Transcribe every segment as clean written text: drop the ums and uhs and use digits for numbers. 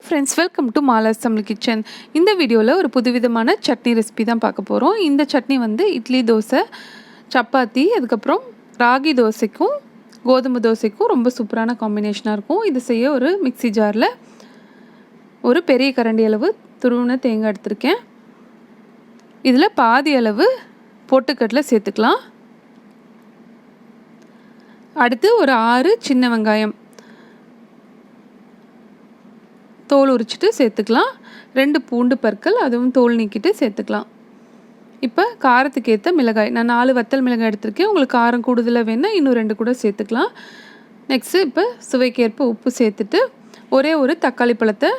Friends, welcome to Mala's Tamil kitchen. இந்த வீடியோவில் ஒரு புதுவிதமான சட்னி ரெசிபி தான் பார்க்க போகிறோம். இந்த சட்னி வந்து இட்லி, தோசை, சப்பாத்தி, அதுக்கப்புறம் ராகி தோசைக்கும் கோதுமை தோசைக்கும் ரொம்ப சூப்பரான காம்பினேஷனாக இருக்கும். இது செய்ய ஒரு மிக்ஸி ஜாரில் ஒரு பெரிய கரண்டி அளவு துருவின தேங்காய் எடுத்திருக்கேன். இதில் பாதி அளவு பொட்டுக்கடலை சேர்த்துக்கலாம். அடுத்து ஒரு 6 சின்ன வெங்காயம் தோல் உரிச்சிட்டு சேர்த்துக்கலாம். 2 பூண்டு பற்கள், அதுவும் தோல் நீக்கிட்டு சேர்த்துக்கலாம். இப்போ காரத்துக்கு ஏற்ற மிளகாய், நான் 4 வத்தல் மிளகாய் எடுத்திருக்கேன். உங்களுக்கு காரம் கூடுதலாக வேணால் இன்னும் 2 கூட சேர்த்துக்கலாம். நெக்ஸ்ட்டு இப்போ சுவைக்கேற்ப உப்பு சேர்த்துட்டு ஒரே ஒரு தக்காளி பழத்தை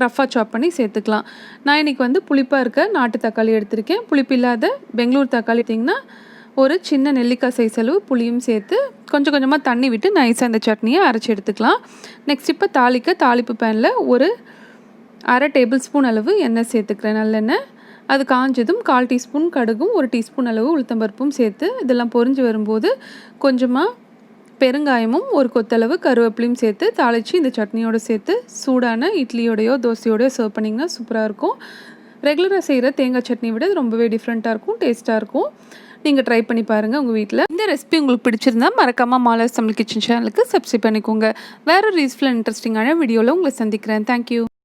ரஃபாக சாப் பண்ணி சேர்த்துக்கலாம். நான் இன்றைக்கி வந்து புளிப்பாக இருக்க நாட்டு தக்காளி எடுத்திருக்கேன். புளிப்பு இல்லாத பெங்களூர் தக்காளி எடுத்திங்கன்னா ஒரு சின்ன நெல்லிக்காய் சைஸ் அளவு புளியும் சேர்த்து கொஞ்சம் கொஞ்சமாக தண்ணி விட்டு நைஸாக இந்த சட்னியை அரைச்சி எடுத்துக்கலாம். நெக்ஸ்ட் இப்போ தாளிப்பு பேனில் ஒரு 1/2 டேபிள் ஸ்பூன் அளவு எண்ணெய் சேர்த்துக்கிறேன், நல்லெண்ணெய். அது காஞ்சதும் 1/4 டீஸ்பூன் கடுகும் 1 டீஸ்பூன் அளவு உளுத்தம்பருப்பும் சேர்த்து இதெல்லாம் பொரிஞ்சு வரும்போது கொஞ்சமாக பெருங்காயமும் ஒரு கொத்தளவு கருவேப்பிலையும் சேர்த்து தாளித்து இந்த சட்னியோடு சேர்த்து சூடான இட்லியோடையோ தோசையோடையோ சர்வ் பண்ணிங்கன்னா சூப்பராக இருக்கும். ரெகுலராக செய்கிற தேங்காய் சட்னி விட இது ரொம்பவே டிஃப்ரெண்ட்டாக இருக்கும், டேஸ்ட்டாக இருக்கும். நீங்கள் ட்ரை பண்ணி பாருங்கள் உங்கள் வீட்டில். இந்த ரெசிபி உங்களுக்கு பிடிச்சிருந்தா மறக்காமல் மாலாஸ் தமிழ் கிச்சன் சேனலுக்கு சப்ஸ்கிரைப் பண்ணிக்கோங்க. வேறு ஒரு யூஸ்ஃபுல் இன்ட்ரெஸ்டிங்கான வீடியோவில் உங்களை சந்திக்கிறேன். தேங்க்யூ.